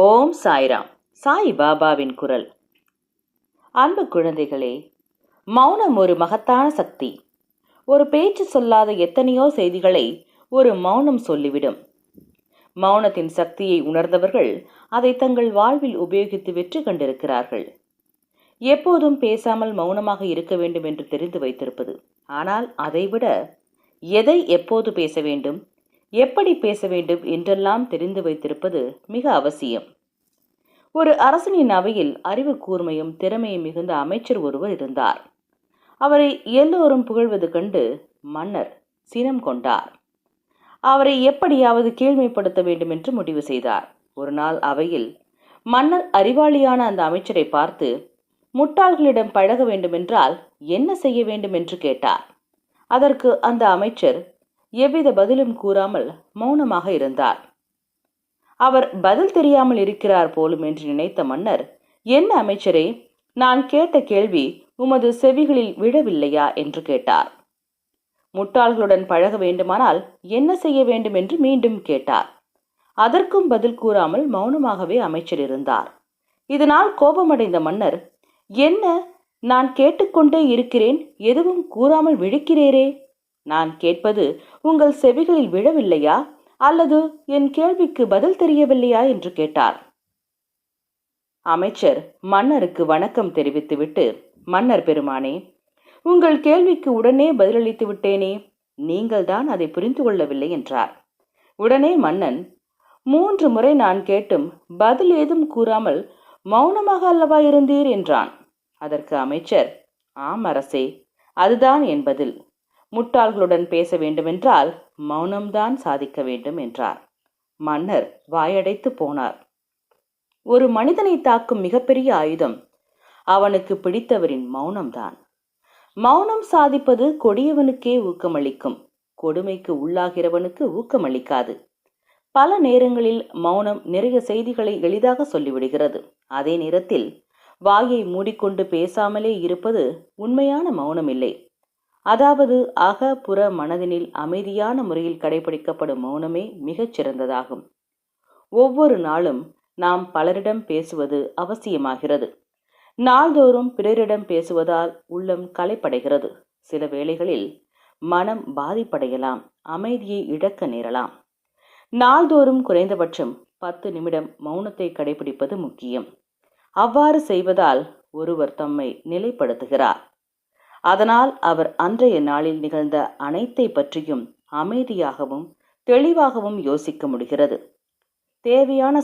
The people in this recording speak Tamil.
ஓம் சாய்ராம். சாய் பாபாவின் குரல். அன்பு குழந்தைகளே, மௌனம் ஒரு மகத்தான சக்தி. ஒரு பேச்சு சொல்லாத எத்தனையோ செய்திகளை ஒரு மௌனம் சொல்லிவிடும். மௌனத்தின் சக்தியை உணர்ந்தவர்கள் அதை தங்கள் வாழ்வில் உபயோகித்து வெற்றி கண்டிருக்கிறார்கள். எப்போதும் பேசாமல் மௌனமாக இருக்க வேண்டும் என்று தெரிந்து வைத்திருப்பது, ஆனால் அதைவிட எதை எப்போது பேச வேண்டும், எப்படி பேச வேண்டும் என்றெல்லாம் தெரிந்து வைத்திருப்பது மிக அவசியம். ஒரு அரசனின் அவையில் அறிவு கூர்மையும் திறமையும் மிகுந்த அமைச்சர் ஒருவர் இருந்தார். அவரை எல்லோரும் புகழ்வது கண்டு மன்னர் சினம் கொண்டார். அவரை எப்படியாவது கீழ்மைப்படுத்த வேண்டும் என்று முடிவு செய்தார். ஒரு நாள் அவையில் மன்னர் அறிவாளியான அந்த அமைச்சரை பார்த்து, முட்டாள்களிடம் பழக வேண்டுமென்றால் என்ன செய்ய வேண்டும் என்று கேட்டார். அதற்கு அந்த அமைச்சர் எவ்வித பதிலும் கூறாமல் மௌனமாக இருந்தார். அவர் பதில் தெரியாமல் இருக்கிறார் போலும் என்று நினைத்த மன்னர், என்ன அமைச்சரே, நான் கேட்ட கேள்வி உமது செவிகளில் விழவில்லையா என்று கேட்டார். முட்டாள்களுடன் பழக வேண்டுமானால் என்ன செய்ய வேண்டும் என்று மீண்டும் கேட்டார். அதற்கும் பதில் கூறாமல் மௌனமாகவே அமைச்சர் இருந்தார். இதனால் கோபமடைந்த மன்னர், என்ன, நான் கேட்டுக்கொண்டே இருக்கிறேன், எதுவும் கூறாமல் விழிக்கிறேரே, நான் கேட்பது உங்கள் செவிகளில் விழவில்லையா அல்லது என் கேள்விக்கு பதில் தெரியவில்லையா என்று கேட்டார். அமைச்சர் மன்னருக்கு வணக்கம் தெரிவித்துவிட்டு, மன்னர் பெருமானே, உங்கள் கேள்விக்கு உடனே பதிலளித்து விட்டேனே, நீங்கள் தான் அதை புரிந்து கொள்ளவில்லை என்றார். உடனே மன்னன், 3 முறை நான் கேட்டும் பதில் ஏதும் கூறாமல் மௌனமாக அல்லவா இருந்தீர் என்றான். அதற்கு அமைச்சர், ஆம் அரசே, அதுதான் என் பதில். முட்டாள்களுடன் பேச வேண்டுமென்றால் மௌனம்தான் சாதிக்க வேண்டும் என்றார். மன்னர் வாயடைத்து போனார். ஒரு மனிதனை தாக்கும் மிகப்பெரிய ஆயுதம் அவனுக்கு பிடித்தவரின் மௌனம்தான். மௌனம் சாதிப்பது கொடியவனுக்கே ஊக்கமளிக்கும், கொடுமைக்கு உள்ளாகிறவனுக்கு ஊக்கமளிக்காது. பல நேரங்களில் மௌனம் நிறைய செய்திகளை எளிதாக சொல்லிவிடுகிறது. அதே நேரத்தில் வாயை மூடிக்கொண்டு பேசாமலே இருப்பது உண்மையான மௌனம் இல்லை. அதாவது அக புற மனதினில் அமைதியான முறையில் கடைபிடிக்கப்படும் மௌனமே மிகச் சிறந்ததாகும். ஒவ்வொரு நாளும் நாம் பலரிடம் பேசுவது அவசியமாகிறது. நாள்தோறும் பிறரிடம் பேசுவதால் உள்ளம் களைப்படைகிறது. சில வேளைகளில் மனம் பாதிப்படையலாம், அமைதியை இழக்க நேரலாம். நாள்தோறும் குறைந்தபட்சம் 10 நிமிடம் மௌனத்தை கடைபிடிப்பது முக்கியம். அவ்வாறு செய்வதால் ஒருவர் தம்மை நிலைப்படுத்துகிறார். அதனால் அவர் அன்றைய நாளில் நிகழ்ந்த அனைத்தை பற்றியும் அமைதியாகவும் தெளிவாகவும் யோசிக்க முடிகிறது. தேவையான